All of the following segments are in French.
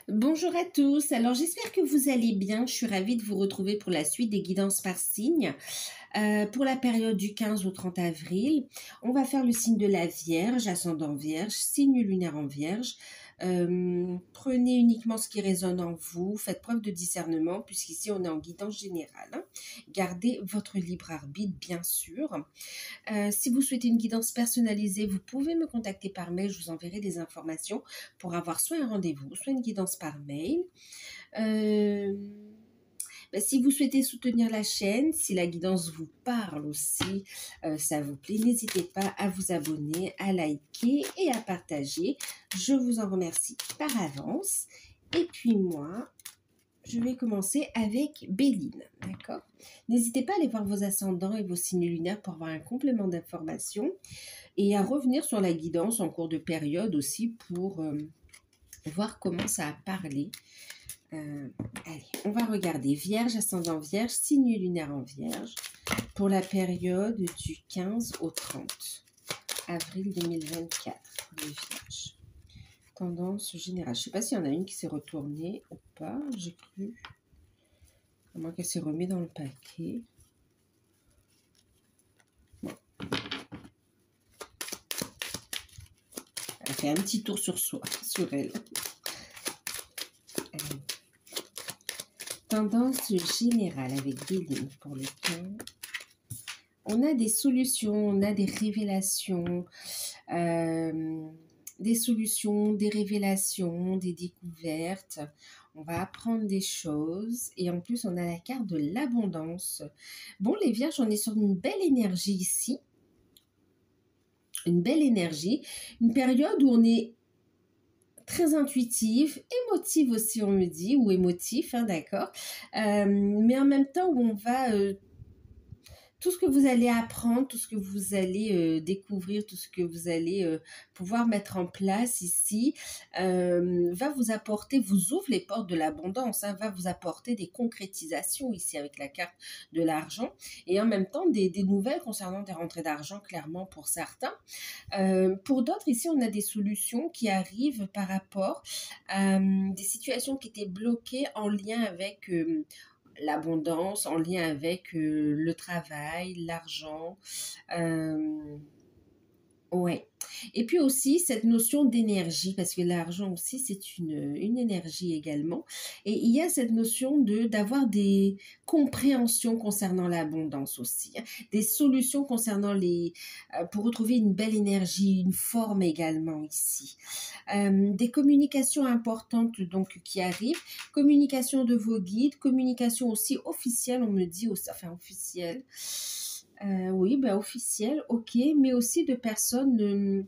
Bonjour à tous, alors j'espère que vous allez bien, je suis ravie de vous retrouver pour la suite des guidances par signe. Pour la période du 15 au 30 avril, on va faire le signe de la Vierge, ascendant Vierge, signe lunaire en Vierge. Prenez uniquement ce qui résonne en vous, faites preuve de discernement puisqu'ici on est en guidance générale. Gardez votre libre arbitre bien sûr. Si vous souhaitez une guidance personnalisée, vous pouvez me contacter par mail, je vous enverrai des informations pour avoir soit un rendez-vous, soit une guidance par mail. Si vous souhaitez soutenir la chaîne, si la guidance vous parle aussi, ça vous plaît, n'hésitez pas à vous abonner, à liker et à partager. Je vous en remercie par avance. Et puis moi, je vais commencer avec Béline, d'accord? N'hésitez pas à aller voir vos ascendants et vos signes lunaires pour avoir un complément d'information et à revenir sur la guidance en cours de période aussi pour voir comment ça a parlé. Allez, on va regarder Vierge, ascendant Vierge, signe lunaire en Vierge pour la période du 15 au 30 avril 2024, les Vierges. Tendance générale. Je ne sais pas s'il y en a une qui s'est retournée ou pas, j'ai cru. À moins qu'elle s'est remise dans le paquet. Bon. Elle fait un petit tour sur soi, sur elle. Allez. Tendance générale avec Béline pour le 15. On a des solutions, on a des révélations, des révélations, des découvertes. On va apprendre des choses et en plus on a la carte de l'abondance. Bon les Vierges, on est sur une belle énergie ici. Une belle énergie, une période où on est très intuitive, émotive aussi on me dit, ou émotif, hein, d'accord. Mais en même temps où on va... tout ce que vous allez apprendre, tout ce que vous allez découvrir, tout ce que vous allez pouvoir mettre en place ici, va vous apporter, vous ouvre les portes de l'abondance, hein, va vous apporter des concrétisations ici avec la carte de l'argent et en même temps des nouvelles concernant des rentrées d'argent clairement pour certains. Pour d'autres ici, on a des solutions qui arrivent par rapport à des situations qui étaient bloquées en lien avec... l'abondance en lien avec le travail, l'argent. Ouais. Et puis aussi cette notion d'énergie, parce que l'argent aussi c'est une énergie également. Et il y a cette notion d'avoir des compréhensions concernant l'abondance aussi, hein, des solutions concernant pour retrouver une belle énergie, une forme également ici. Des communications importantes donc qui arrivent, communication de vos guides, communication aussi officielle, on me dit, enfin officielle. Oui, officielle, ok, mais aussi de personnes,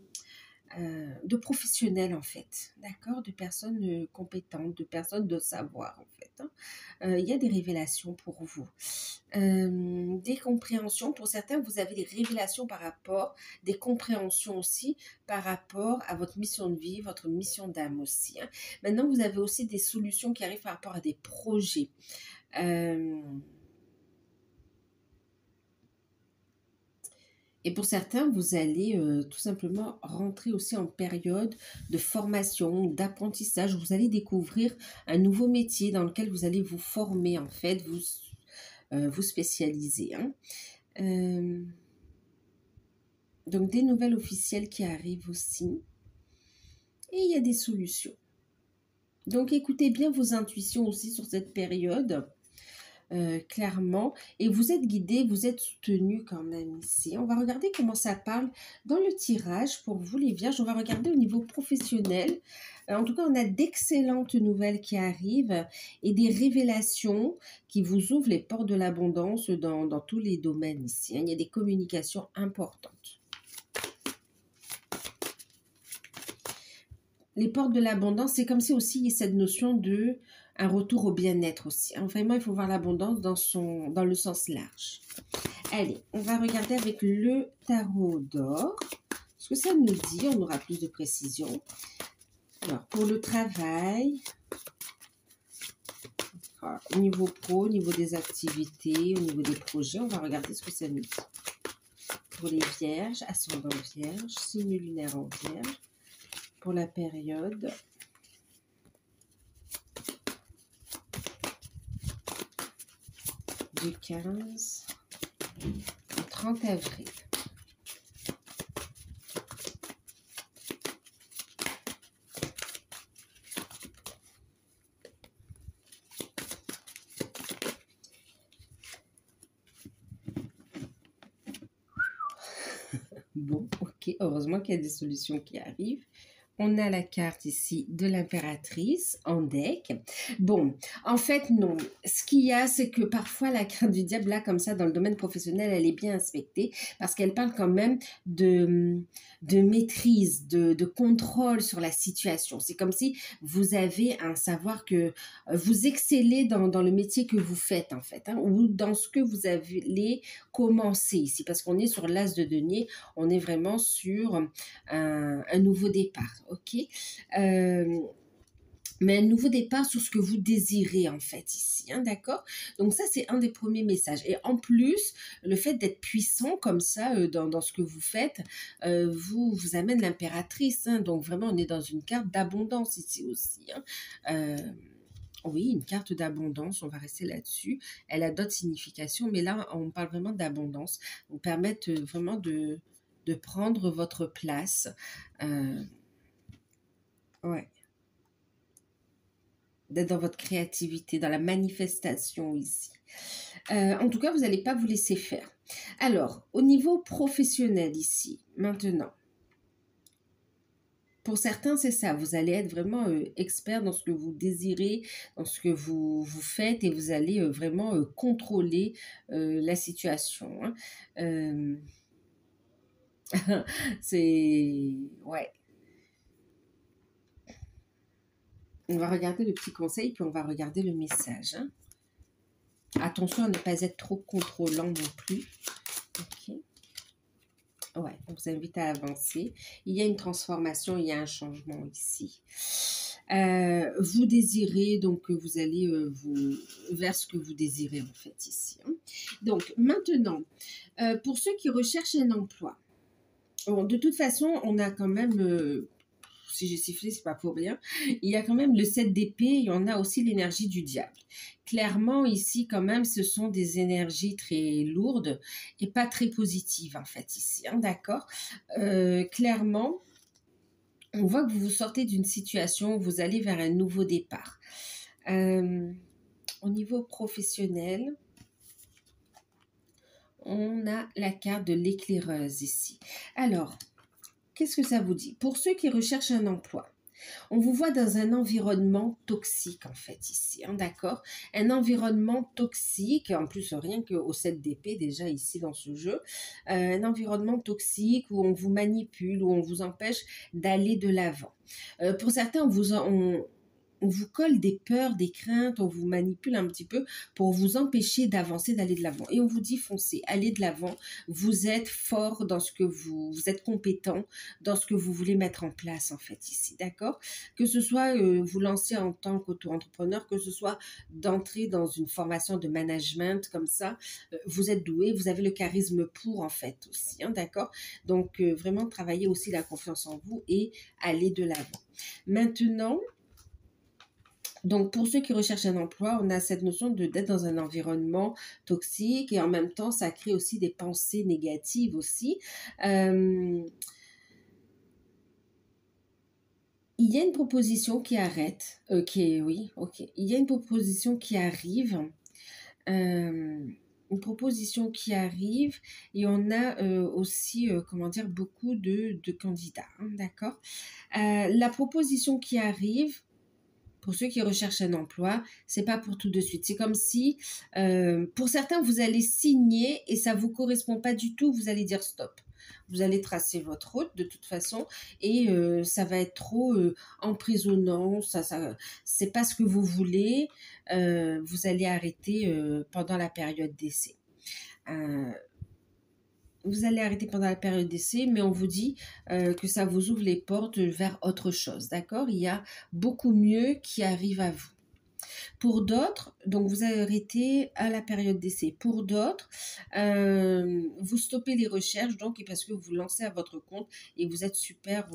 de professionnels en fait, d'accord, de personnes compétentes, de personnes de savoir en fait. Hein. Il y a des révélations pour vous, des compréhensions. Pour certains, vous avez des révélations par rapport, des compréhensions aussi par rapport à votre mission de vie, votre mission d'âme aussi. Hein. Maintenant, vous avez aussi des solutions qui arrivent par rapport à des projets. Et pour certains, vous allez tout simplement rentrer aussi en période de formation, d'apprentissage. Vous allez découvrir un nouveau métier dans lequel vous allez vous former, en fait, vous spécialiser. Hein. Donc, des nouvelles officielles qui arrivent aussi. Et il y a des solutions. Donc, écoutez bien vos intuitions aussi sur cette période. Clairement, et vous êtes guidé, vous êtes soutenu quand même ici. On va regarder comment ça parle dans le tirage pour vous les Vierges. On va regarder au niveau professionnel. En tout cas, on a d'excellentes nouvelles qui arrivent et des révélations qui vous ouvrent les portes de l'abondance dans tous les domaines ici. Hein. Il y a des communications importantes. Les portes de l'abondance, c'est comme si aussi il y a cette notion de un retour au bien-être aussi. Hein. Vraiment, il faut voir l'abondance dans le sens large. Allez, on va regarder avec le tarot d'or. Ce que ça nous dit, on aura plus de précision. Alors, pour le travail, au niveau pro, au niveau des activités, au niveau des projets, on va regarder ce que ça nous dit. Pour les Vierges, ascendant Vierge, signe lunaire en Vierge, pour la période du 15 au 30 avril. Bon, ok, heureusement qu'il y a des solutions qui arrivent. On a la carte ici de l'impératrice en deck. Bon, en fait, non. Ce qu'il y a, c'est que parfois la carte du diable, là, comme ça, dans le domaine professionnel, elle est bien inspectée parce qu'elle parle quand même de maîtrise, de contrôle sur la situation. C'est comme si vous avez un savoir que vous excellez dans le métier que vous faites, en fait, hein, ou dans ce que vous allez commencer ici, parce qu'on est sur l'as de denier, on est vraiment sur un nouveau départ, ok? Mais un nouveau départ sur ce que vous désirez en fait ici, hein, d'accord? Donc ça, c'est un des premiers messages. Et en plus, le fait d'être puissant comme ça dans ce que vous faites, vous amène l'impératrice, hein, donc vraiment, on est dans une carte d'abondance ici aussi, hein. Oui, une carte d'abondance, on va rester là-dessus. Elle a d'autres significations, mais là, on parle vraiment d'abondance. Vous permettre vraiment de prendre votre place. Ouais. D'être dans votre créativité, dans la manifestation ici. En tout cas, vous n'allez pas vous laisser faire. Alors, au niveau professionnel ici, maintenant, pour certains, c'est ça. Vous allez être vraiment expert dans ce que vous désirez, dans ce que vous faites, et vous allez vraiment contrôler la situation, hein. C'est... Ouais. On va regarder le petit conseil, puis on va regarder le message, hein. Attention à ne pas être trop contrôlant non plus. Ok. Ouais, on vous invite à avancer. Il y a une transformation, il y a un changement ici. Vous désirez, donc vous allez vers ce que vous désirez en fait ici, hein. Donc maintenant, pour ceux qui recherchent un emploi, bon, de toute façon, on a quand même... si j'ai sifflé, c'est pas pour rien. Il y a quand même le 7 d'épée et on a aussi l'énergie du diable. Clairement, ici, quand même, ce sont des énergies très lourdes et pas très positives, en fait, ici, hein, d'accord? Clairement, on voit que vous vous sortez d'une situation où vous allez vers un nouveau départ. Au niveau professionnel, on a la carte de l'éclaireuse ici. Alors, qu'est-ce que ça vous dit? Pour ceux qui recherchent un emploi, on vous voit dans un environnement toxique, en fait, ici, hein, d'accord? Un environnement toxique, en plus, rien qu'au 7 d'épée, déjà, ici, dans ce jeu, un environnement toxique où on vous manipule, où on vous empêche d'aller de l'avant. Pour certains, on vous colle des peurs, des craintes, on vous manipule un petit peu pour vous empêcher d'avancer, d'aller de l'avant. Et on vous dit foncez, allez de l'avant, vous êtes fort dans ce que vous êtes compétent dans ce que vous voulez mettre en place en fait ici, d'accord? Que ce soit vous lancer en tant qu'auto-entrepreneur, que ce soit d'entrer dans une formation de management comme ça, vous êtes doué, vous avez le charisme pour en fait aussi, hein, d'accord? Donc vraiment travailler aussi la confiance en vous et aller de l'avant. Maintenant, donc, pour ceux qui recherchent un emploi, on a cette notion d'être dans un environnement toxique et en même temps, ça crée aussi des pensées négatives aussi. Il y a une proposition qui arrête, oui, ok. Il y a une proposition qui arrive, une proposition qui arrive et on a aussi, comment dire, beaucoup de candidats, hein, d'accord? La proposition qui arrive, pour ceux qui recherchent un emploi, c'est pas pour tout de suite. C'est comme si, pour certains, vous allez signer et ça vous correspond pas du tout. Vous allez dire stop. Vous allez tracer votre route de toute façon et ça va être trop emprisonnant. C'est pas ce que vous voulez. Vous allez arrêter pendant la période d'essai. Vous allez arrêter pendant la période d'essai, mais on vous dit que ça vous ouvre les portes vers autre chose, d'accord? Il y a beaucoup mieux qui arrive à vous. Pour d'autres, donc vous arrêtez à la période d'essai. Pour d'autres, vous stoppez les recherches, donc parce que vous lancez à votre compte et vous êtes super...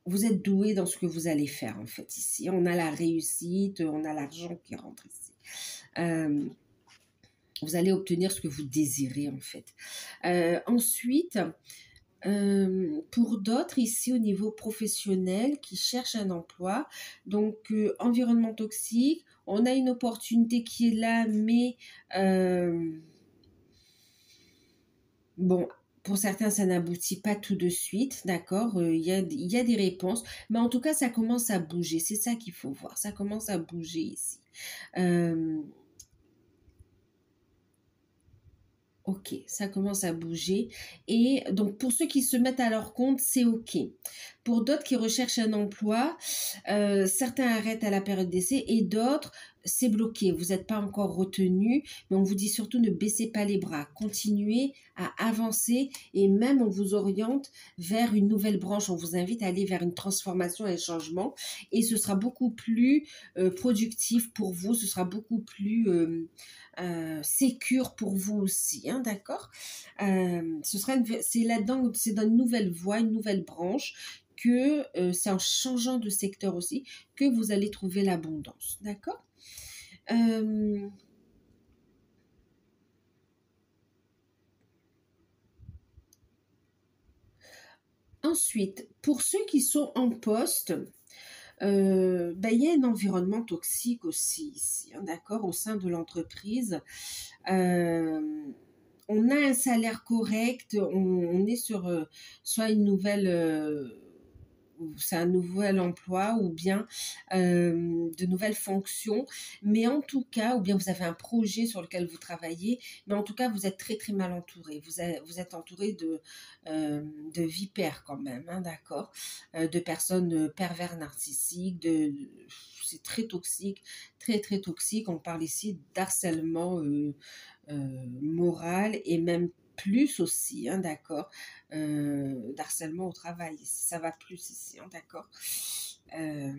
vous êtes doué dans ce que vous allez faire, en fait, ici. On a la réussite, on a l'argent qui rentre ici. Euh, vous allez obtenir ce que vous désirez en fait. Ensuite, pour d'autres ici au niveau professionnel qui cherchent un emploi, donc environnement toxique, on a une opportunité qui est là, mais bon, pour certains, ça n'aboutit pas tout de suite, d'accord? Il y a des réponses, mais en tout cas, ça commence à bouger. C'est ça qu'il faut voir. Ça commence à bouger ici. Euh, Ok, ça commence à bouger. Et donc, pour ceux qui se mettent à leur compte, c'est OK. Pour d'autres qui recherchent un emploi, certains arrêtent à la période d'essai et d'autres, c'est bloqué. Vous n'êtes pas encore retenu, mais on vous dit surtout ne baissez pas les bras. Continuez à avancer et même on vous oriente vers une nouvelle branche. On vous invite à aller vers une transformation et un changement. Et ce sera beaucoup plus productif pour vous. Ce sera beaucoup plus sécure pour vous aussi, hein, d'accord? C'est là-dedans, c'est dans une nouvelle voie, une nouvelle branche que c'est en changeant de secteur aussi que vous allez trouver l'abondance, d'accord? Euh, Ensuite, pour ceux qui sont en poste, ben, il y a un environnement toxique aussi ici, hein, d'accord, au sein de l'entreprise. Euh, on a un salaire correct, on est sur soit une nouvelle, c'est un nouvel emploi ou bien de nouvelles fonctions, mais en tout cas, ou bien vous avez un projet sur lequel vous travaillez, mais en tout cas, vous êtes très très mal entouré. Vous êtes entouré de vipères quand même, hein, d'accord, de personnes pervers narcissiques, c'est très toxique, très très toxique. On parle ici d'harcèlement moral et même plus aussi, hein, d'accord, d'harcèlement au travail. Ça va plus ici, hein, d'accord. Euh,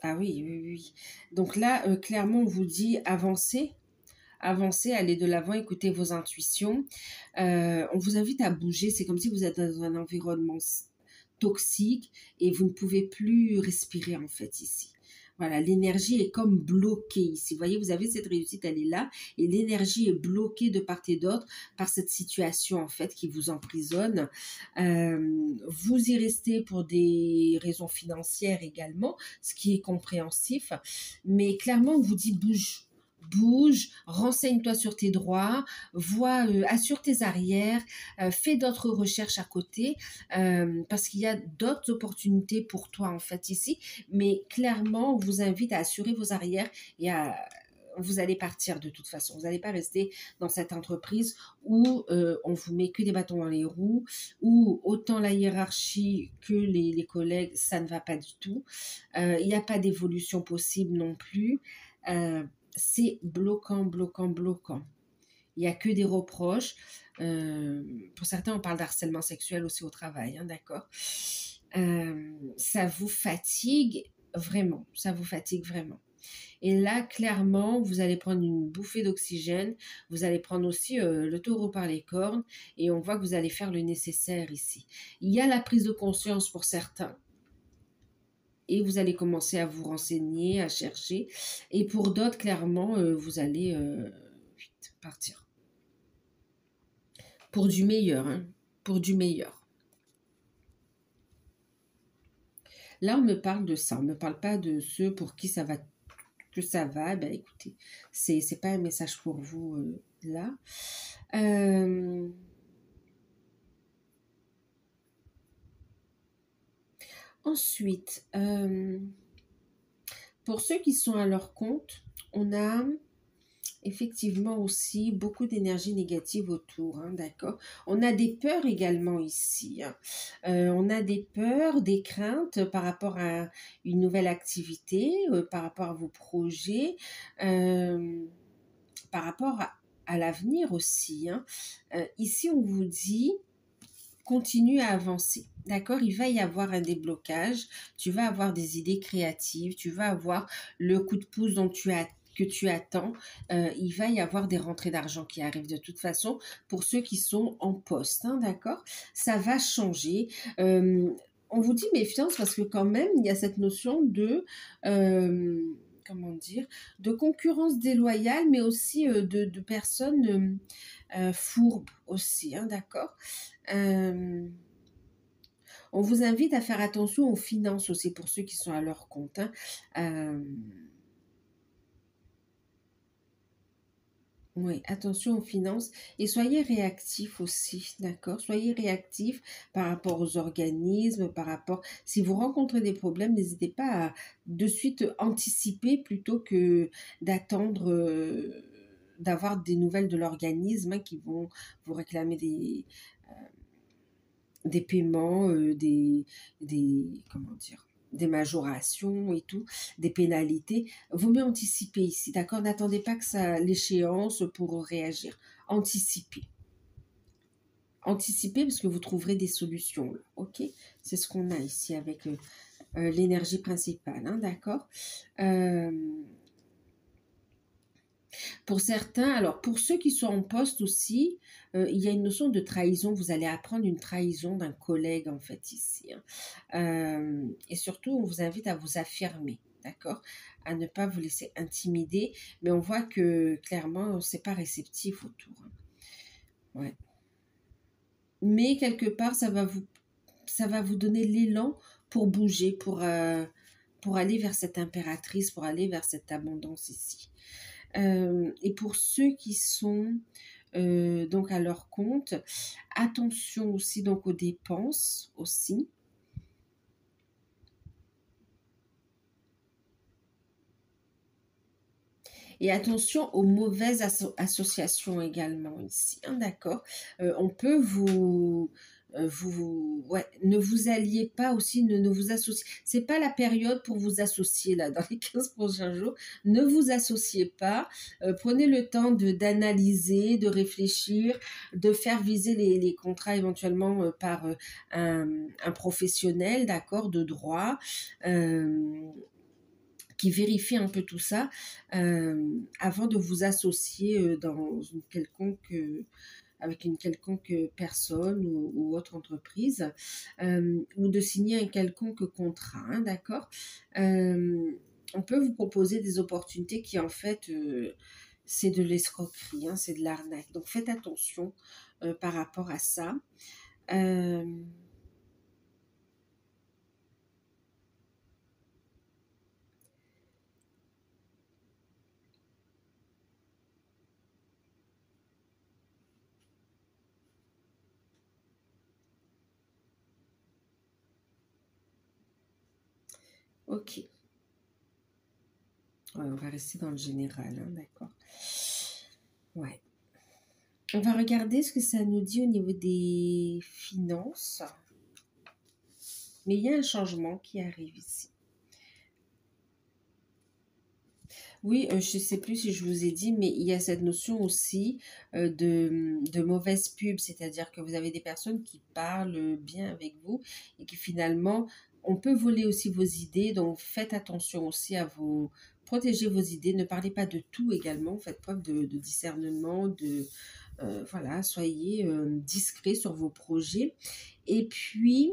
ah oui, oui, oui. Donc là, clairement, on vous dit avancez, avancez, allez de l'avant, écoutez vos intuitions. On vous invite à bouger. C'est comme si vous êtes dans un environnement toxique et vous ne pouvez plus respirer en fait ici. Voilà, l'énergie est comme bloquée ici. Vous voyez, vous avez cette réussite, elle est là, et l'énergie est bloquée de part et d'autre par cette situation en fait qui vous emprisonne. Vous y restez pour des raisons financières également, ce qui est compréhensif, mais clairement on vous dit bouge. Bouge, renseigne-toi sur tes droits, vois, assure tes arrières, fais d'autres recherches à côté, parce qu'il y a d'autres opportunités pour toi en fait ici, mais clairement on vous invite à assurer vos arrières et à vous allez partir de toute façon. Vous n'allez pas rester dans cette entreprise où on vous met que des bâtons dans les roues, où autant la hiérarchie que les collègues, ça ne va pas du tout. Il n'y a pas d'évolution possible non plus. Euh, c'est bloquant, bloquant, bloquant. Il n'y a que des reproches. Pour certains, on parle d'harcèlement sexuel aussi au travail, hein, d'accord. Ça vous fatigue vraiment, ça vous fatigue vraiment. Et là, clairement, vous allez prendre une bouffée d'oxygène, vous allez prendre aussi le taureau par les cornes, et on voit que vous allez faire le nécessaire ici. Il y a la prise de conscience pour certains, et vous allez commencer à vous renseigner, à chercher, et pour d'autres, clairement, vous allez vite partir. Pour du meilleur, hein, pour du meilleur. Là, on me parle de ça, on ne me parle pas de ceux pour qui ça va, que ça va. Ben écoutez, c'est pas un message pour vous là. Euh, Ensuite, pour ceux qui sont à leur compte, on a effectivement aussi beaucoup d'énergie négative autour, hein, d'accord. On a des peurs également ici, hein. On a des peurs, des craintes par rapport à une nouvelle activité, par rapport à vos projets, euh, par rapport à l'avenir aussi, hein. Ici, on vous dit continue à avancer. D'accord, il va y avoir un déblocage, tu vas avoir des idées créatives, tu vas avoir le coup de pouce que tu attends, il va y avoir des rentrées d'argent qui arrivent de toute façon pour ceux qui sont en poste, hein, d'accord. Ça va changer. on vous dit méfiance parce que quand même, il y a cette notion de, comment dire, de concurrence déloyale, mais aussi de personnes fourbes aussi, hein, d'accord. Euh, on vous invite à faire attention aux finances aussi pour ceux qui sont à leur compte, hein. Euh, Oui, attention aux finances et soyez réactifs aussi, d'accord? Soyez réactifs par rapport aux organismes, par rapport... Si vous rencontrez des problèmes, n'hésitez pas à de suite anticiper plutôt que d'attendre d'avoir des nouvelles de l'organisme, hein, qui vont vous réclamer des paiements, comment dire, des majorations et tout, des pénalités. Vaut mieux anticiper ici, d'accord? N'attendez pas que ça l'échéance pour réagir. Anticipez. Anticipez parce que vous trouverez des solutions, là, ok? C'est ce qu'on a ici avec l'énergie principale, hein, d'accord? Euh, Pour certains, alors pour ceux qui sont en poste aussi, il y a une notion de trahison. Vous allez apprendre une trahison d'un collègue en fait ici, hein. Et surtout, on vous invite à vous affirmer, d'accord? À ne pas vous laisser intimider. Mais on voit que clairement, c'est pas réceptif autour, hein. Ouais. Mais quelque part, ça va vous donner l'élan pour bouger, pour aller vers cette impératrice, pour aller vers cette abondance ici. Et pour ceux qui sont donc à leur compte, attention aussi donc aux dépenses aussi. Et attention aux mauvaises associations également ici, hein, d'accord. On peut ouais, ne vous alliez pas aussi, ne vous associez. C'est pas la période pour vous associer là dans les 15 prochains jours. Ne vous associez pas. Prenez le temps d'analyser, de réfléchir, de faire viser les contrats éventuellement par un professionnel, d'accord, de droit. Qui vérifie un peu tout ça avant de vous associer dans une quelconque, avec une quelconque personne ou autre entreprise ou de signer un quelconque contrat, hein, d'accord. On peut vous proposer des opportunités qui en fait c'est de l'escroquerie, hein, c'est de l'arnaque. Donc faites attention par rapport à ça. Euh, ok. Ouais, on va rester dans le général, hein, d'accord. Ouais. On va regarder ce que ça nous dit au niveau des finances. Mais il y a un changement qui arrive ici. Oui, je ne sais plus si je vous ai dit, mais il y a cette notion aussi de mauvaise pub, c'est-à-dire que vous avez des personnes qui parlent bien avec vous et qui finalement, on peut voler aussi vos idées, donc faites attention aussi à vous protéger vos idées, ne parlez pas de tout également, faites preuve de discernement, voilà, soyez discret sur vos projets. Et puis,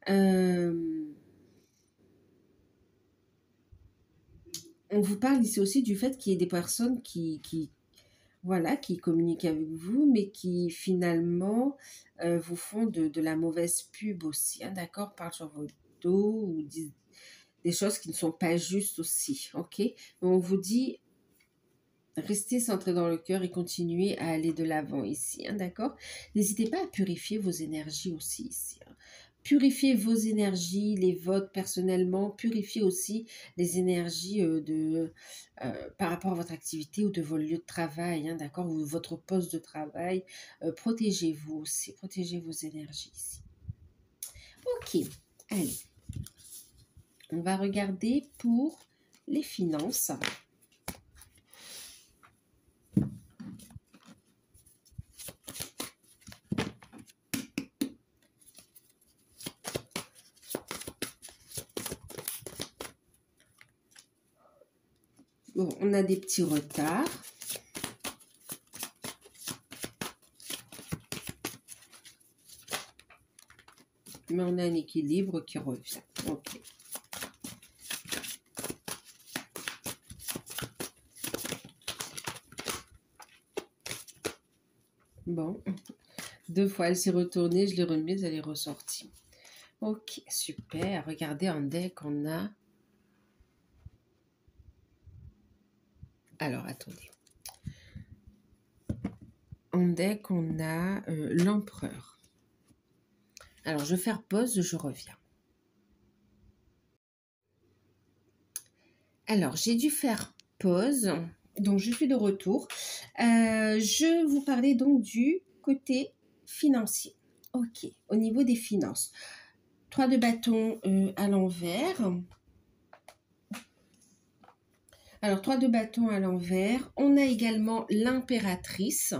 euh, on vous parle ici aussi du fait qu'il y ait des personnes voilà, qui communiquent avec vous, mais qui finalement vous font de la mauvaise pub aussi, hein, d'accord, parlent sur votre dos ou disent des choses qui ne sont pas justes aussi, ok. Mais on vous dit, restez centré dans le cœur et continuez à aller de l'avant ici, hein, d'accord. N'hésitez pas à purifier vos énergies aussi ici, hein. Purifiez vos énergies, les vôtres personnellement, purifiez aussi les énergies par rapport à votre activité ou de vos lieux de travail, hein, d'accord, ou votre poste de travail. Protégez-vous aussi, protégez vos énergies ici. Ok, allez, on va regarder pour les finances. Bon, on a des petits retards. Mais on a un équilibre qui revient. Ok. Bon. 2 fois, elle s'est retournée, je l'ai remise, elle est ressortie. Ok, super. Regardez, en deck, on a... Alors, attendez. En deck, on a l'empereur. Alors, je vais faire pause, je reviens. Alors, j'ai dû faire pause, donc je suis de retour. Je vous parlais donc du côté financier. Ok, au niveau des finances. 3 de bâton à l'envers. Alors, 3 de bâton à l'envers. On a également l'impératrice.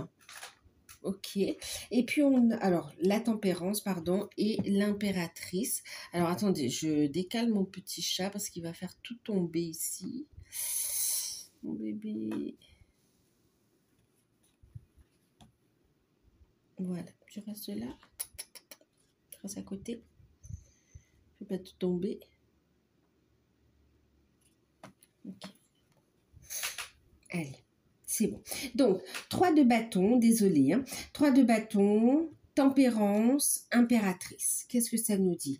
Ok. Et puis, alors, la tempérance, pardon, et l'impératrice. Alors, attendez, je décale mon petit chat parce qu'il va faire tout tomber ici. Mon bébé. Voilà, je reste là. Je reste à côté. Je ne vais pas tout tomber. Ok. Allez. C'est bon. Donc, 3 de bâton, désolé. 3 de bâton, tempérance, impératrice. Qu'est-ce que ça nous dit?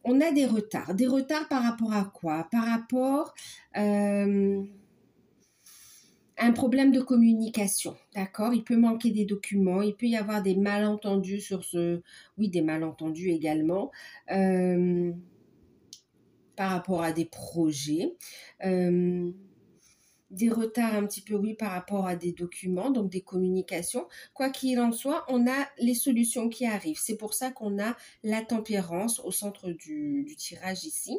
On a des retards. Des retards par rapport à quoi? Par rapport à un problème de communication. D'accord? Il peut manquer des documents. Il peut y avoir des malentendus sur ce... Oui, des malentendus également. Par rapport à des projets. Des retards un petit peu, oui, par rapport à des documents, donc des communications. Quoi qu'il en soit, on a les solutions qui arrivent. C'est pour ça qu'on a la tempérance au centre du tirage ici.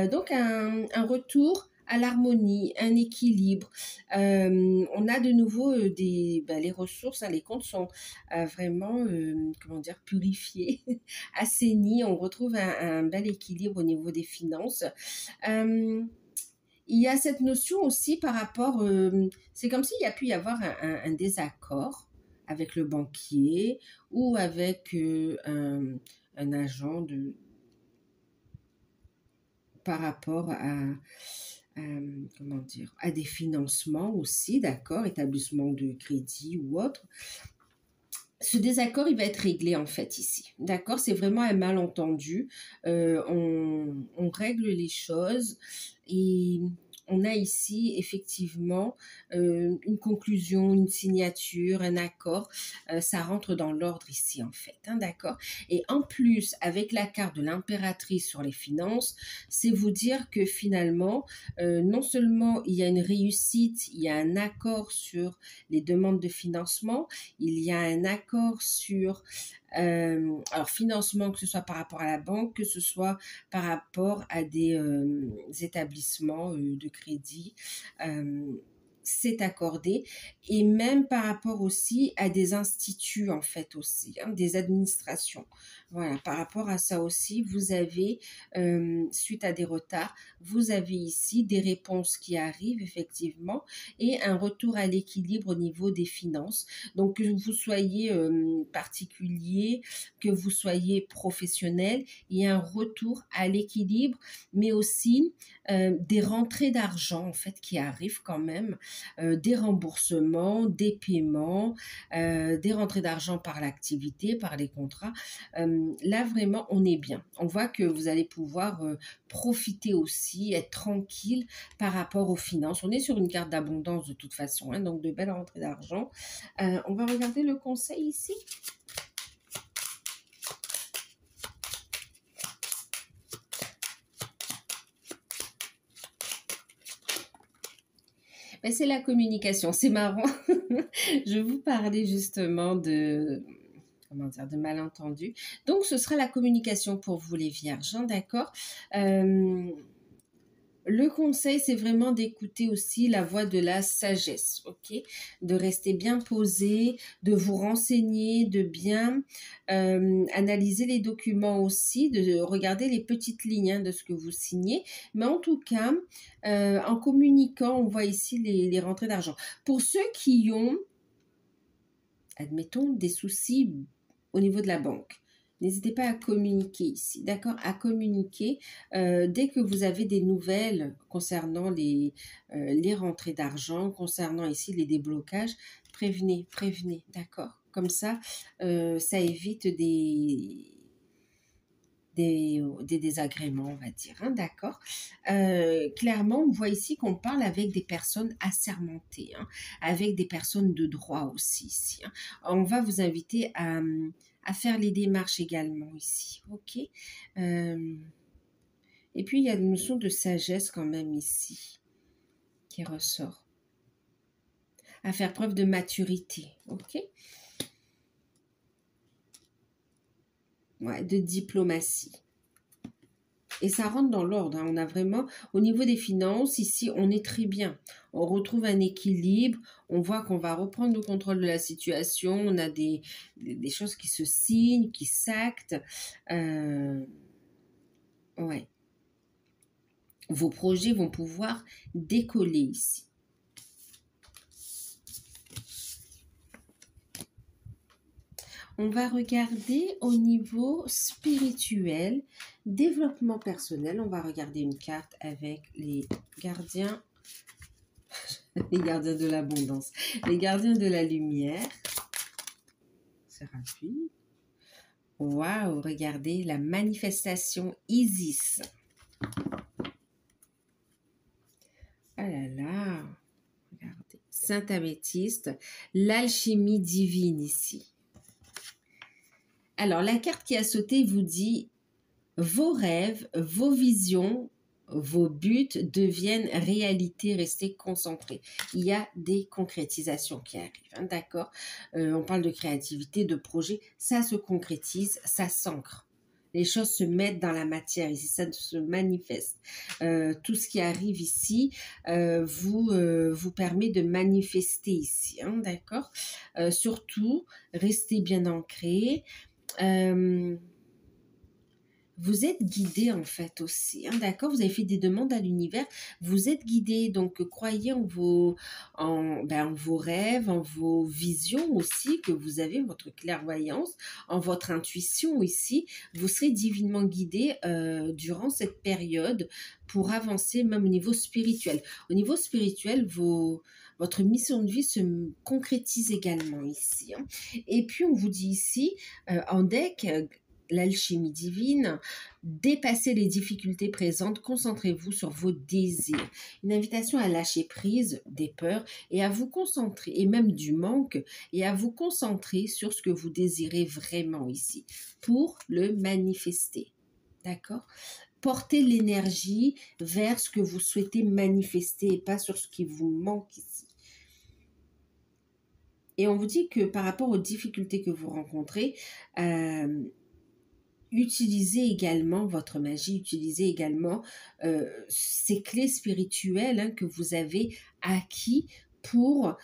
Donc, un retour à l'harmonie, un équilibre. On a de nouveau les ressources, les comptes sont vraiment, comment dire, purifiés, assainis. On retrouve un bel équilibre au niveau des finances. Il y a cette notion aussi par rapport, c'est comme s'il y a pu y avoir un désaccord avec le banquier ou avec un agent par rapport comment dire, à des financements aussi, d'accord, établissement de crédit ou autre. Ce désaccord, il va être réglé en fait ici, d'accord? C'est vraiment un malentendu. On règle les choses et on a ici effectivement une conclusion, une signature, un accord. Ça rentre dans l'ordre ici en fait, hein, d'accord? Et en plus, avec la carte de l'impératrice sur les finances, c'est vous dire que finalement, non seulement il y a une réussite, il y a un accord sur les demandes de financement, il y a un accord sur alors financement, que ce soit par rapport à la banque, que ce soit par rapport à des établissements de crédit. C'est accordé et même par rapport aussi à des instituts en fait aussi, hein, des administrations. Voilà, par rapport à ça aussi, vous avez, suite à des retards, vous avez ici des réponses qui arrivent effectivement et un retour à l'équilibre au niveau des finances. Donc que vous soyez particulier, que vous soyez professionnel, il y a un retour à l'équilibre, mais aussi des rentrées d'argent en fait qui arrivent quand même. Des remboursements, des paiements, des rentrées d'argent par l'activité, par les contrats. Là, vraiment, on est bien. On voit que vous allez pouvoir profiter aussi, être tranquille par rapport aux finances. On est sur une carte d'abondance de toute façon, hein, donc de belles rentrées d'argent. On va regarder le conseil ici. Ben, c'est la communication, c'est marrant. Je vous parlais justement de, comment dire, de malentendus. Donc, ce sera la communication pour vous les vierges, hein, d'accord? Le conseil, c'est vraiment d'écouter aussi la voix de la sagesse, ok? De rester bien posé, de vous renseigner, de bien analyser les documents aussi, de regarder les petites lignes hein, de ce que vous signez. Mais en tout cas, en communiquant, on voit ici les rentrées d'argent. Pour ceux qui ont, admettons, des soucis au niveau de la banque, N'hésitez pas à communiquer ici, d'accord? À communiquer dès que vous avez des nouvelles concernant les rentrées d'argent, concernant ici les déblocages, prévenez, prévenez, d'accord? Comme ça évite des désagréments, on va dire, hein, d'accord. Clairement, on voit ici qu'on parle avec des personnes assermentées, hein, avec des personnes de droit aussi ici, hein. On va vous inviter à faire les démarches également ici, ok. Et puis, il y a une notion de sagesse quand même ici qui ressort. À faire preuve de maturité, ok. Ouais, de diplomatie. Et ça rentre dans l'ordre, hein. On a vraiment, au niveau des finances, ici, on est très bien. On retrouve un équilibre, on voit qu'on va reprendre le contrôle de la situation, on a des choses qui se signent, qui s'actent. Ouais. Vos projets vont pouvoir décoller ici. On va regarder au niveau spirituel, développement personnel. On va regarder une carte avec les gardiens, les gardiens de l'abondance, les gardiens de la lumière. C'est rapide. Waouh, regardez la manifestation Isis. Ah là là, regardez. Saint Améthyste, l'alchimie divine ici. Alors, la carte qui a sauté vous dit vos rêves, vos visions, vos buts deviennent réalité, restez concentrés. Il y a des concrétisations qui arrivent, hein, d'accord. On parle de créativité, de projet, ça se concrétise, ça s'ancre. Les choses se mettent dans la matière ici, ça se manifeste. Tout ce qui arrive ici vous permet de manifester ici, hein, d'accord. Surtout, restez bien ancrés. Vous êtes guidé en fait aussi, hein, d'accord? Vous avez fait des demandes à l'univers, vous êtes guidé, donc croyez en vos rêves, en vos visions aussi que vous avez, votre clairvoyance, en votre intuition ici. Vous serez divinement guidé durant cette période pour avancer même au niveau spirituel. Au niveau spirituel, votre mission de vie se concrétise également ici, hein. Et puis on vous dit ici, en deck, l'alchimie divine, dépassez les difficultés présentes, concentrez-vous sur vos désirs. Une invitation à lâcher prise des peurs et à vous concentrer, et même du manque, et à vous concentrer sur ce que vous désirez vraiment ici, pour le manifester. D'accord? Portez l'énergie vers ce que vous souhaitez manifester et pas sur ce qui vous manque ici. Et on vous dit que par rapport aux difficultés que vous rencontrez, utilisez également votre magie, utilisez également ces clés spirituelles, hein, que vous avez acquis pour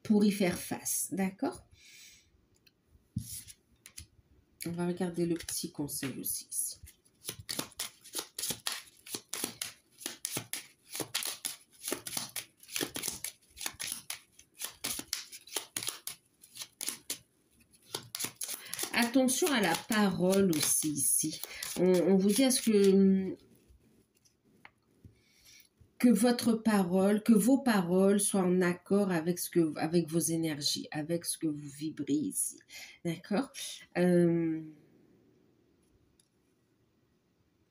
y faire face, d'accord? On va regarder le petit conseil aussi ici. Attention à la parole aussi ici. On vous dit à ce que votre parole, que vos paroles soient en accord avec avec vos énergies, avec ce que vous vibrez ici. D'accord?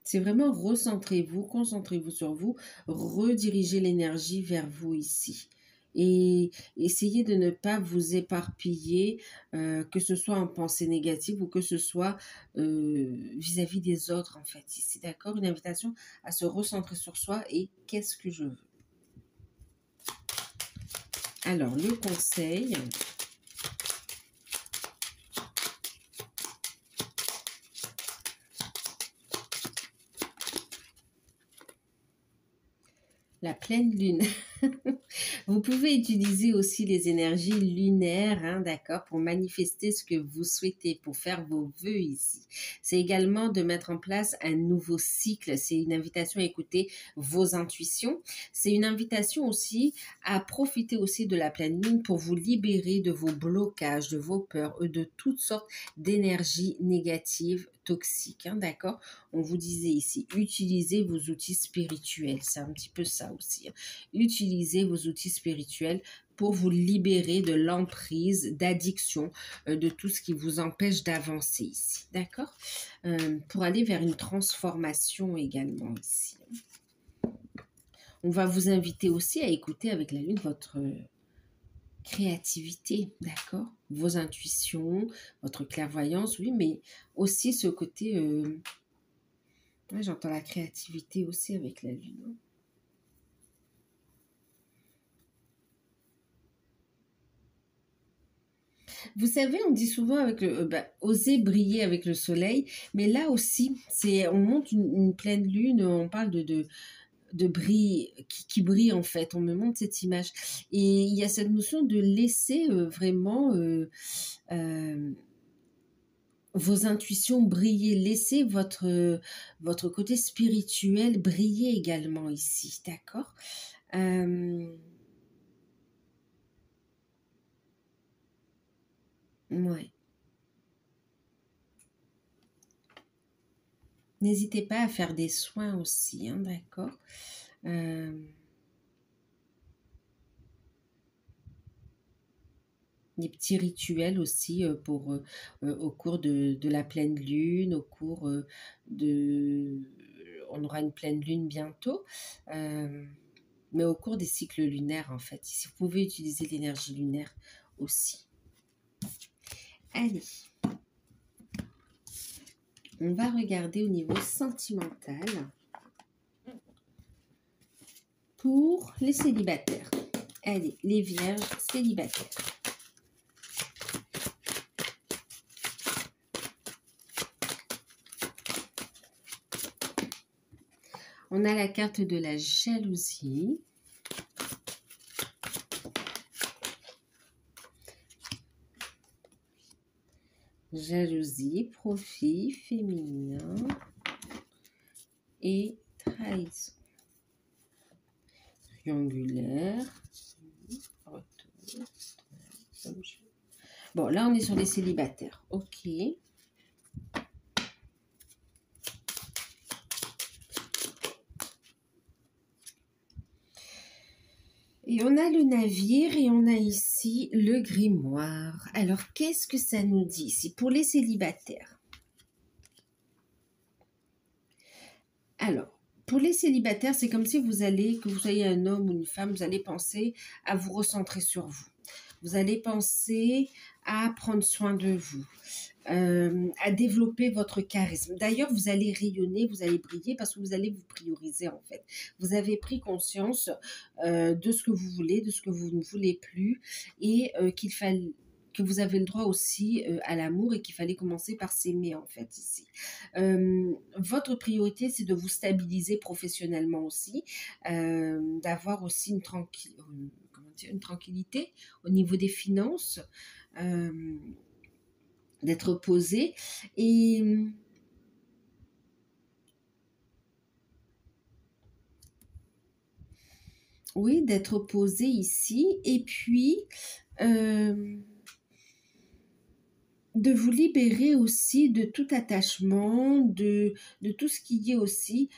C'est vraiment recentrez-vous, concentrez-vous sur vous, redirigez l'énergie vers vous ici. Et essayez de ne pas vous éparpiller, que ce soit en pensée négative ou que ce soit vis-à-vis des autres, en fait. Ici, d'accord? Une invitation à se recentrer sur soi et qu'est-ce que je veux? Alors, le conseil... La pleine lune. Vous pouvez utiliser aussi les énergies lunaires, hein, d'accord, pour manifester ce que vous souhaitez, pour faire vos vœux ici. C'est également de mettre en place un nouveau cycle. C'est une invitation à écouter vos intuitions. C'est une invitation aussi à profiter aussi de la pleine lune pour vous libérer de vos blocages, de vos peurs, de toutes sortes d'énergies négatives, toxiques, hein, d'accord. On vous disait ici, utilisez vos outils spirituels. C'est un petit peu ça aussi, hein. Utilisez vos outils spirituels pour vous libérer de l'emprise, d'addiction, de tout ce qui vous empêche d'avancer ici, d'accord, pour aller vers une transformation également ici. On va vous inviter aussi à écouter avec la lune votre créativité, d'accord, vos intuitions, votre clairvoyance, oui, mais aussi ce côté, ouais, j'entends la créativité aussi avec la lune, hein. Vous savez, on dit souvent avec oser briller avec le soleil, mais là aussi, on monte une pleine lune, on parle de brille, qui brille en fait, on me montre cette image. Et il y a cette notion de laisser vraiment vos intuitions briller, laissez votre côté spirituel briller également ici, d'accord. Ouais. N'hésitez pas à faire des soins aussi, hein, d'accord. Des petits rituels aussi au cours de la pleine lune, au cours de... On aura une pleine lune bientôt, mais au cours des cycles lunaires en fait. Si vous pouvez utiliser l'énergie lunaire aussi. Allez, on va regarder au niveau sentimental pour les célibataires. Allez, les vierges célibataires. On a la carte de la jalousie. Jalousie, profit féminin et trahison. Triangulaire. Retour. Bon, là, on est sur les célibataires. Ok. Et on a le navire et on a ici le grimoire. Alors, qu'est-ce que ça nous dit ici pour les célibataires? Alors, pour les célibataires, c'est comme si que vous soyez un homme ou une femme, vous allez penser à vous recentrer sur vous. Vous allez penser à prendre soin de vous, à développer votre charisme. D'ailleurs, vous allez rayonner, vous allez briller parce que vous allez vous prioriser en fait. Vous avez pris conscience de ce que vous voulez, de ce que vous ne voulez plus et que vous avez le droit aussi à l'amour et qu'il fallait commencer par s'aimer en fait ici. Votre priorité, c'est de vous stabiliser professionnellement aussi, d'avoir aussi une tranquillité au niveau des finances, d'être posé et oui, d'être posé ici et puis de vous libérer aussi de tout attachement, de tout ce qui est aussi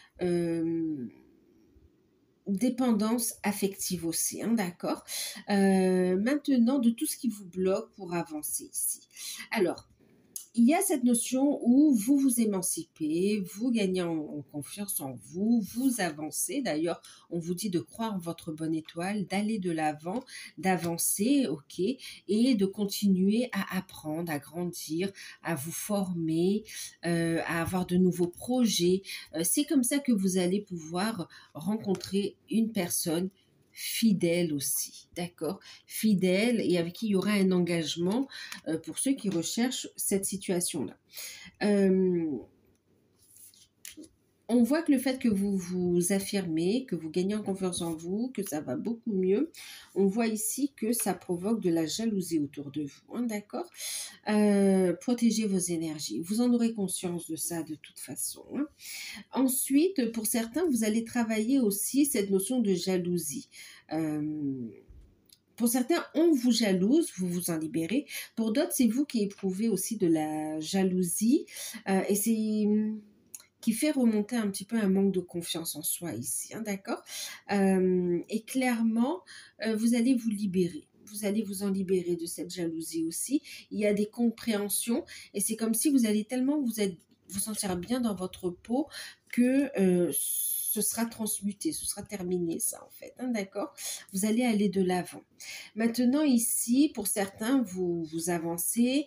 dépendance affective aussi, hein, d'accord. Maintenant, de tout ce qui vous bloque pour avancer ici. Alors, il y a cette notion où vous vous émancipez, vous gagnez en confiance en vous, vous avancez. D'ailleurs, on vous dit de croire en votre bonne étoile, d'aller de l'avant, d'avancer, ok, et de continuer à apprendre, à grandir, à vous former, à avoir de nouveaux projets. C'est comme ça que vous allez pouvoir rencontrer une personne fidèle aussi, d'accord, fidèle et avec qui il y aura un engagement pour ceux qui recherchent cette situation-là. On voit que le fait que vous vous affirmez, que vous gagnez en confiance en vous, que ça va beaucoup mieux, on voit ici que ça provoque de la jalousie autour de vous, hein, d'accord? Protégez vos énergies. Vous en aurez conscience de ça de toute façon, hein. Ensuite, pour certains, vous allez travailler aussi cette notion de jalousie. Pour certains, on vous jalouse, vous vous en libérez. Pour d'autres, c'est vous qui éprouvez aussi de la jalousie. Et c'est qui fait remonter un petit peu un manque de confiance en soi ici, hein, d'accord? Et clairement, vous allez vous libérer. Vous allez vous en libérer de cette jalousie aussi. Il y a des compréhensions et c'est comme si vous allez tellement vous sentir bien dans votre peau que ce sera transmuté, ce sera terminé ça en fait, hein, d'accord? Vous allez aller de l'avant. Maintenant ici, pour certains, vous avancez.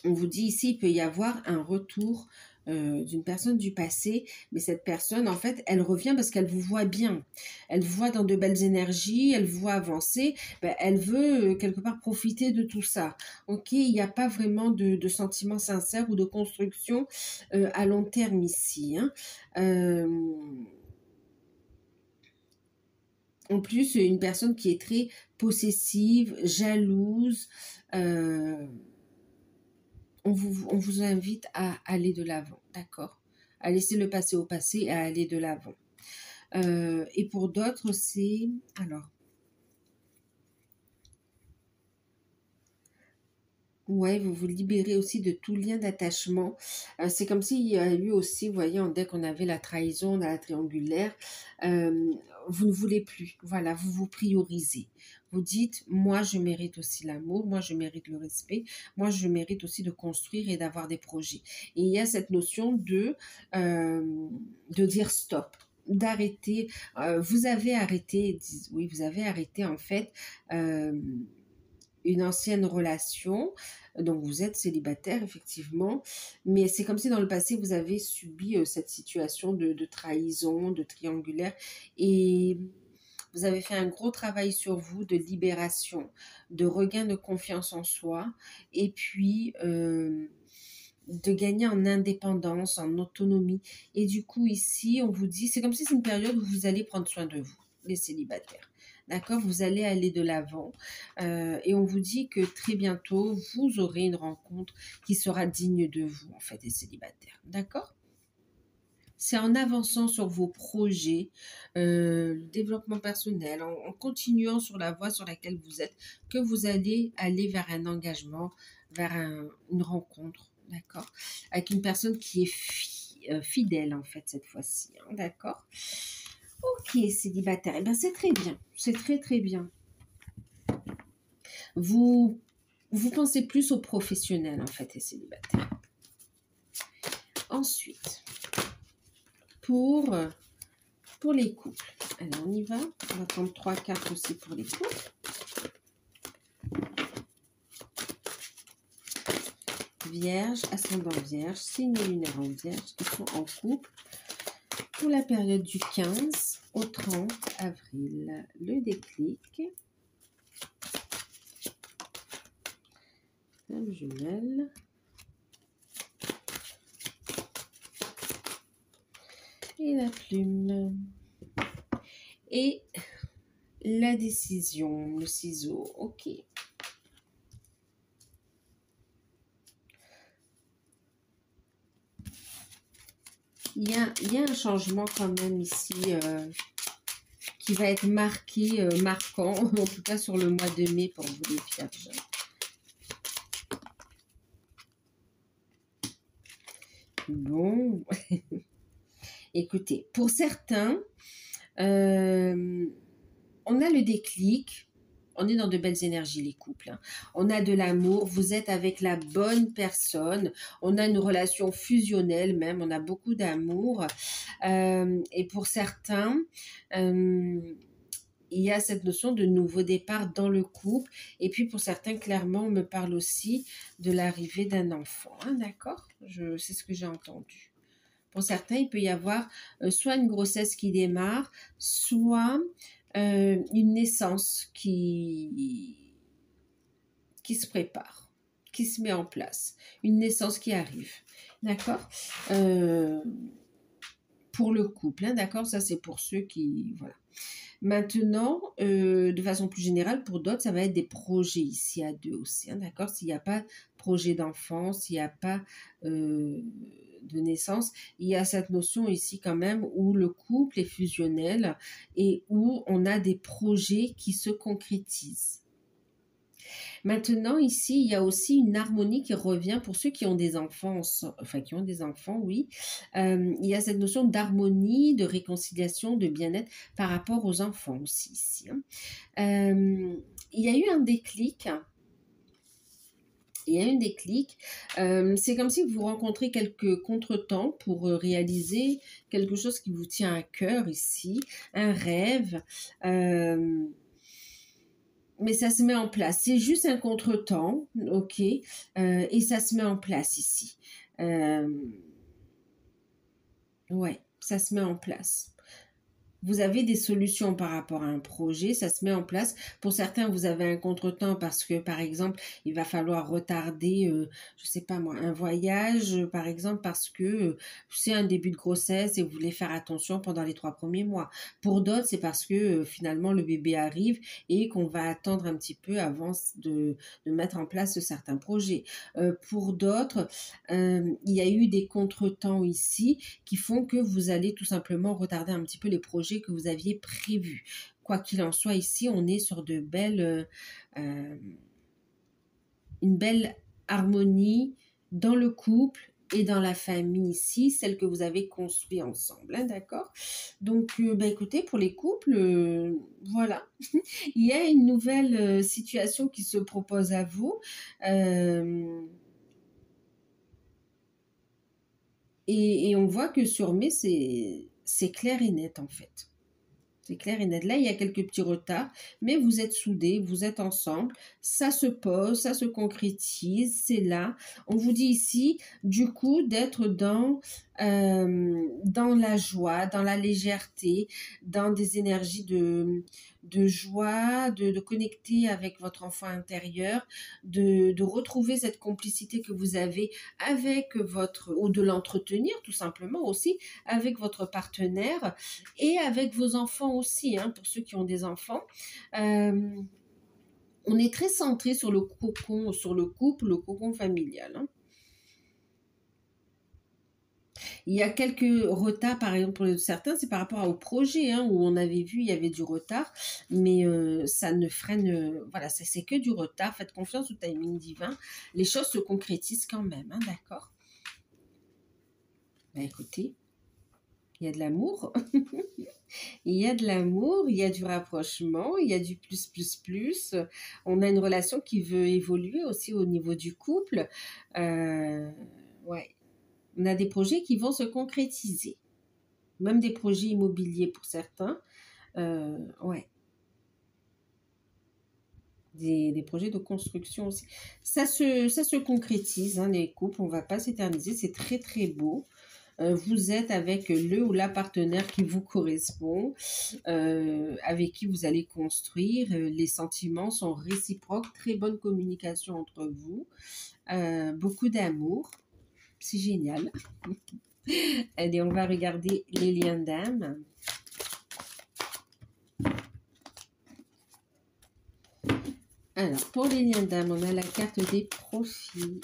On vous dit ici, il peut y avoir un retour d'une personne du passé, mais cette personne, en fait, elle revient parce qu'elle vous voit bien. Elle vous voit dans de belles énergies, elle vous voit avancer, ben, elle veut quelque part profiter de tout ça. Ok, il n'y a pas vraiment de sentiments sincères ou de construction à long terme ici, hein. En plus, une personne qui est très possessive, jalouse, on vous invite à aller de l'avant, d'accord? À laisser le passé au passé et à aller de l'avant. Et pour d'autres, c'est... Alors, ouais, vous vous libérez aussi de tout lien d'attachement. C'est comme s'il y a eu aussi, vous voyez, dès qu'on avait la trahison dans la triangulaire, vous ne voulez plus. Voilà, vous vous priorisez. Vous dites, moi, je mérite aussi l'amour, moi, je mérite le respect, moi, je mérite aussi de construire et d'avoir des projets. Et il y a cette notion de dire stop, d'arrêter. Vous avez arrêté, oui, vous avez arrêté en fait une ancienne relation, donc vous êtes célibataire effectivement, mais c'est comme si dans le passé vous avez subi cette situation de trahison, de triangulaire, et vous avez fait un gros travail sur vous de libération, de regain de confiance en soi, et puis de gagner en indépendance, en autonomie. Et du coup ici, on vous dit, c'est comme si c'est une période où vous allez prendre soin de vous, les célibataires. D'accord? Vous allez aller de l'avant et on vous dit que très bientôt, vous aurez une rencontre qui sera digne de vous, en fait, les célibataires. D'accord? C'est en avançant sur vos projets, le développement personnel, en continuant sur la voie sur laquelle vous êtes, que vous allez aller vers un engagement, vers une rencontre, d'accord? Avec une personne qui est fidèle, en fait, cette fois-ci, hein, d'accord? Ok, célibataire, eh bien c'est très bien, c'est très très bien. Vous, vous pensez plus aux professionnels, en fait, les célibataires. Ensuite, pour les couples. Allez, on y va. On va prendre 3 cartes aussi pour les couples. Vierge, ascendant vierge, signe lunaire en vierge, qui sont en couple pour la période du 15 au 30 avril. Le déclic. Femme jumelle. Et la plume. Et la décision, le ciseau. Ok. Il y a un changement quand même ici qui va être marqué, marquant, en tout cas sur le mois de mai pour vous les vierges. Bon, écoutez, pour certains, on a le déclic. On est dans de belles énergies, les couples, hein. On a de l'amour, vous êtes avec la bonne personne. On a une relation fusionnelle même, on a beaucoup d'amour. Et pour certains, il y a cette notion de nouveau départ dans le couple. Et puis pour certains, clairement, on me parle aussi de l'arrivée d'un enfant, hein, d'accord? C'est ce que j'ai entendu. Pour certains, il peut y avoir soit une grossesse qui démarre, soit une naissance qui se prépare, qui se met en place, une naissance qui arrive, d'accord? Pour le couple, hein, d'accord? Ça, c'est pour ceux qui... Voilà. Maintenant, de façon plus générale, pour d'autres, ça va être des projets ici à deux aussi, hein, d'accord? S'il n'y a pas de projet d'enfant, s'il n'y a pas de naissance, il y a cette notion ici quand même où le couple est fusionnel et où on a des projets qui se concrétisent. Maintenant, ici, il y a aussi une harmonie qui revient pour ceux qui ont des enfants, enfin qui ont des enfants, oui. Il y a cette notion d'harmonie, de réconciliation, de bien-être par rapport aux enfants aussi ici, hein. Il y a eu un déclic. Il y a un déclic. C'est comme si vous rencontrez quelques contretemps pour réaliser quelque chose qui vous tient à cœur ici, un rêve. Mais ça se met en place. C'est juste un contretemps, ok, et ça se met en place ici. Ouais, ça se met en place. Vous avez des solutions par rapport à un projet, ça se met en place. Pour certains, vous avez un contretemps parce que, par exemple, il va falloir retarder, je sais pas moi, un voyage, par exemple, parce que c'est un début de grossesse et vous voulez faire attention pendant les 3 premiers mois. Pour d'autres, c'est parce que finalement, le bébé arrive et qu'on va attendre un petit peu avant de mettre en place certains projets. Pour d'autres, il y a eu des contretemps ici qui font que vous allez tout simplement retarder un petit peu les projets que vous aviez prévus. Quoi qu'il en soit, ici, on est sur de belles, une belle harmonie dans le couple et dans la famille ici, celle que vous avez construite ensemble, hein, d'accord? Donc, bah, écoutez, pour les couples, voilà, il y a une nouvelle situation qui se propose à vous. Et on voit que sur mai, c'est clair et net en fait. C'est clair et net. Là, il y a quelques petits retards, mais vous êtes soudés, vous êtes ensemble, ça se pose, ça se concrétise, c'est là. On vous dit ici, du coup, d'être dans la joie, dans la légèreté, dans des énergies de joie, de connecter avec votre enfant intérieur, de retrouver cette complicité que vous avez avec votre, ou de l'entretenir tout simplement aussi, avec votre partenaire et avec vos enfants aussi, hein, pour ceux qui ont des enfants. On est très centré sur le cocon, sur le couple, le cocon familial, hein. Il y a quelques retards, par exemple, pour certains, c'est par rapport au projet, hein, où on avait vu, il y avait du retard, mais ça ne freine, voilà, c'est que du retard. Faites confiance au timing divin. Les choses se concrétisent quand même, hein, d'accord? Ben, écoutez, il y a de l'amour. Il y a de l'amour, il y a du rapprochement, il y a du plus, plus, plus. On a une relation qui veut évoluer aussi au niveau du couple. Ouais. On a des projets qui vont se concrétiser. Même des projets immobiliers pour certains. Ouais. Des projets de construction aussi. Ça se concrétise, hein, les couples. On ne va pas s'éterniser. C'est très, très beau. Vous êtes avec le ou la partenaire qui vous correspond, avec qui vous allez construire. Les sentiments sont réciproques, très bonne communication entre vous, beaucoup d'amour. C'est génial. Allez, on va regarder les liens d'âme. Alors, pour les liens d'âme, on a la carte des profits.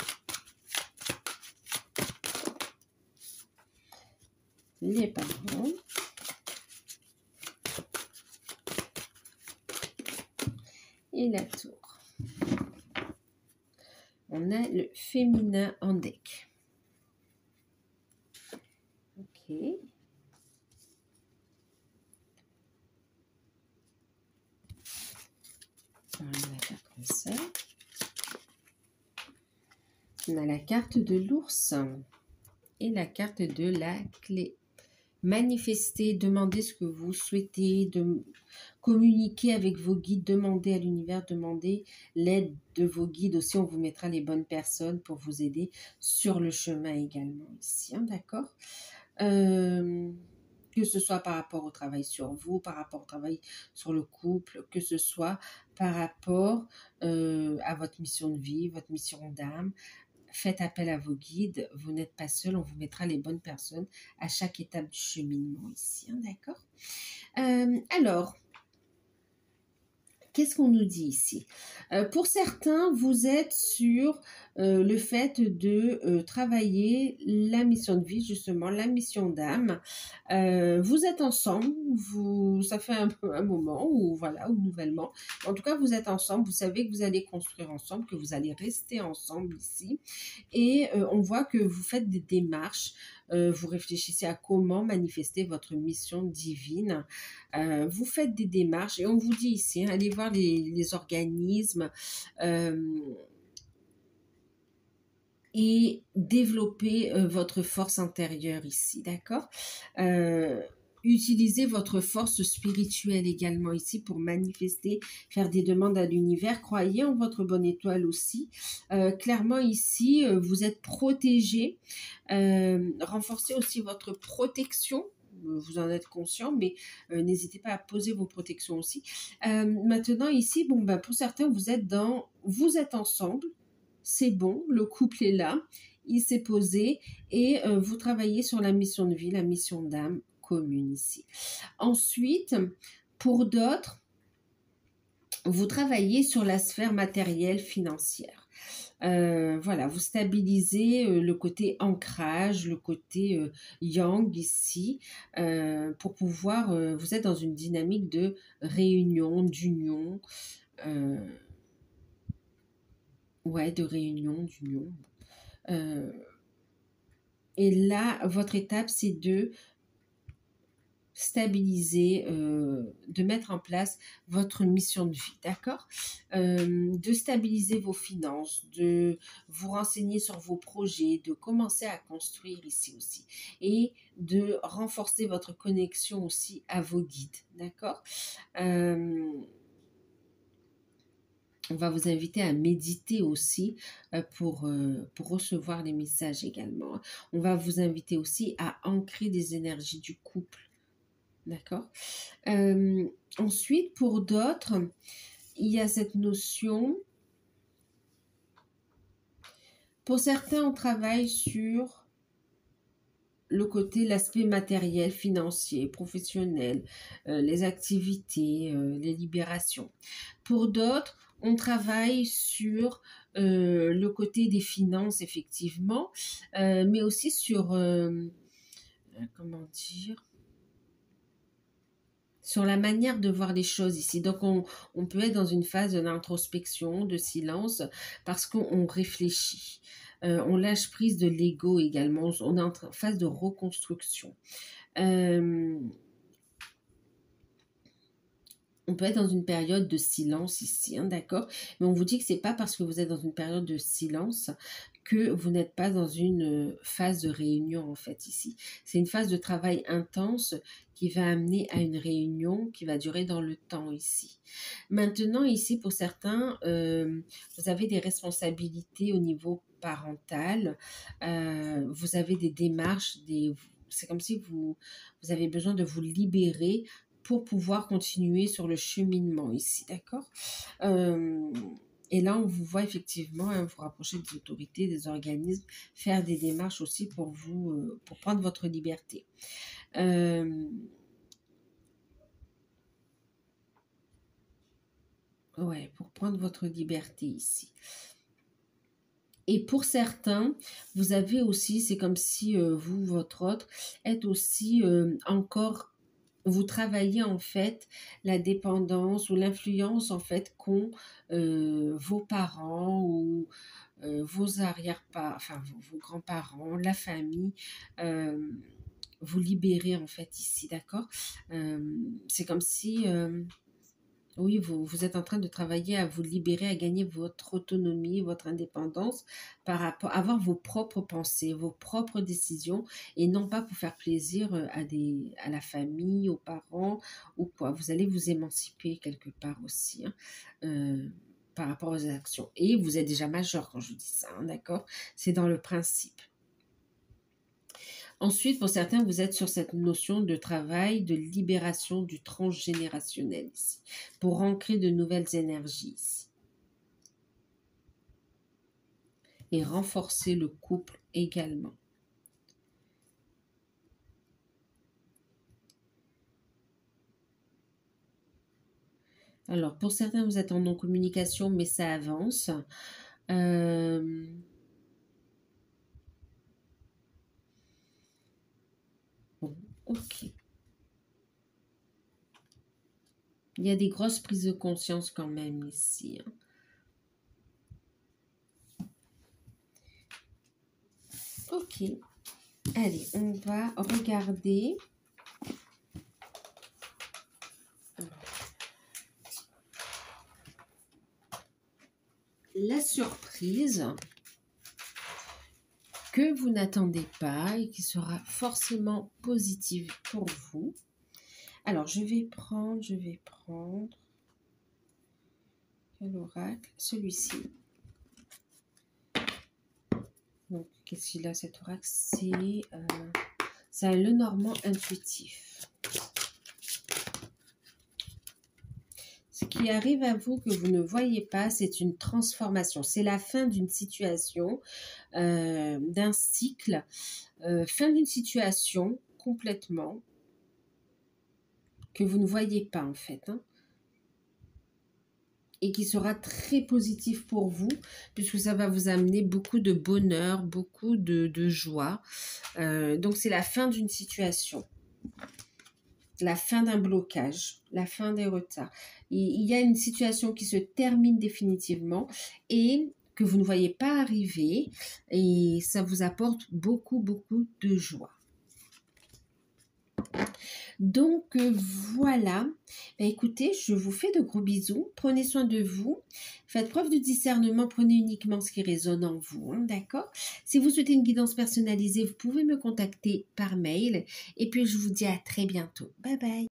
Les parents. Et la tour. On a le féminin en deck. Ok. On a la carte comme ça. On a la carte de l'ours et la carte de la clé. Manifestez, demandez ce que vous souhaitez, communiquer avec vos guides, demandez à l'univers, demandez l'aide de vos guides. Aussi, on vous mettra les bonnes personnes pour vous aider sur le chemin également ici, hein, d'accord? Que ce soit par rapport au travail sur vous, par rapport au travail sur le couple, que ce soit par rapport à votre mission de vie, votre mission d'âme. Faites appel à vos guides, vous n'êtes pas seul, on vous mettra les bonnes personnes à chaque étape du cheminement ici, hein, d'accord? Alors, qu'est-ce qu'on nous dit ici? Pour certains, vous êtes sur le fait de travailler la mission de vie, justement, la mission d'âme. Vous êtes ensemble, ça fait un moment, ou voilà, ou nouvellement. En tout cas, vous êtes ensemble, vous savez que vous allez construire ensemble, que vous allez rester ensemble ici. Et on voit que vous faites des démarches, vous réfléchissez à comment manifester votre mission divine. Vous faites des démarches et on vous dit ici, hein, allez voir les organismes et développer votre force intérieure ici, d'accord? Utilisez votre force spirituelle également ici pour manifester, faire des demandes à l'univers. Croyez en votre bonne étoile aussi. Clairement ici, vous êtes protégé. Renforcez aussi votre protection. Vous en êtes conscient, mais n'hésitez pas à poser vos protections aussi. Maintenant ici, bon, ben, pour certains, vous êtes ensemble. C'est bon, le couple est là, il s'est posé et vous travaillez sur la mission de vie, la mission d'âme commune ici. Ensuite, pour d'autres, vous travaillez sur la sphère matérielle financière. Voilà, vous stabilisez le côté ancrage, le côté yang ici, pour pouvoir, vous êtes dans une dynamique de réunion, d'union, ouais, de réunion, d'union. Et là, votre étape, c'est de stabiliser, de mettre en place votre mission de vie, d'accord? De stabiliser vos finances, de vous renseigner sur vos projets, de commencer à construire ici aussi. Et de renforcer votre connexion aussi à vos guides, d'accord? On va vous inviter à méditer aussi pour recevoir les messages également. On va vous inviter aussi à ancrer des énergies du couple. D'accord? Ensuite, pour d'autres, il y a cette notion. Pour certains, on travaille sur le côté, l'aspect matériel, financier, professionnel, les activités, les libérations. Pour d'autres, on travaille sur le côté des finances, effectivement, mais aussi sur, comment dire, sur la manière de voir les choses ici. Donc, on peut être dans une phase d'introspection, de silence, parce qu'on réfléchit. On lâche prise de l'ego également. On est en phase de reconstruction. On peut être dans une période de silence ici, hein, d'accord? Mais on vous dit que c'est pas parce que vous êtes dans une période de silence que vous n'êtes pas dans une phase de réunion, en fait, ici. C'est une phase de travail intense qui va amener à une réunion qui va durer dans le temps, ici. Maintenant, ici, pour certains, vous avez des responsabilités au niveau parental. Vous avez des démarches, c'est comme si vous avez besoin de vous libérer pour pouvoir continuer sur le cheminement ici, d'accord? Et là, on vous voit effectivement vous rapprocher des autorités, des organismes, faire des démarches aussi pour vous, pour prendre votre liberté. Ouais, pour prendre votre liberté ici. Et pour certains, vous avez aussi, c'est comme si vous, votre autre, êtes aussi encore, vous travaillez en fait la dépendance ou l'influence en fait qu'ont vos parents ou vos arrière-parents, enfin vos grands-parents, la famille, vous libérer en fait ici, d'accord? C'est comme si oui, vous êtes en train de travailler à vous libérer, à gagner votre autonomie, votre indépendance par rapport à avoir vos propres pensées, vos propres décisions et non pas pour faire plaisir à la famille, aux parents ou quoi. Vous allez vous émanciper quelque part aussi, hein, par rapport aux actions. Et vous êtes déjà majeur quand je dis ça, hein, d'accord? C'est dans le principe. Ensuite, pour certains, vous êtes sur cette notion de travail, de libération du transgénérationnel ici, pour ancrer de nouvelles énergies ici. Et renforcer le couple également. Alors, pour certains, vous êtes en non-communication, mais ça avance. Bon, ok. Il y a des grosses prises de conscience quand même ici. Ok. Allez, on va regarder. La surprise que vous n'attendez pas et qui sera forcément positive pour vous. Alors, je vais prendre quel oracle? Celui-ci. Donc, qu'est-ce qu'il a cet oracle? C'est le Normand intuitif. Ce qui arrive à vous que vous ne voyez pas, c'est une transformation. C'est la fin d'une situation, d'un cycle, fin d'une situation complètement que vous ne voyez pas en fait. Et qui sera très positif pour vous, puisque ça va vous amener beaucoup de bonheur, beaucoup de joie. Donc, c'est la fin d'une situation, la fin d'un blocage, la fin des retards. Il y a une situation qui se termine définitivement et que vous ne voyez pas arriver, et ça vous apporte beaucoup, beaucoup de joie. Donc voilà, écoutez, je vous fais de gros bisous, prenez soin de vous, faites preuve de discernement, prenez uniquement ce qui résonne en vous, d'accord? Si vous souhaitez une guidance personnalisée, vous pouvez me contacter par mail, et puis je vous dis à très bientôt. Bye bye.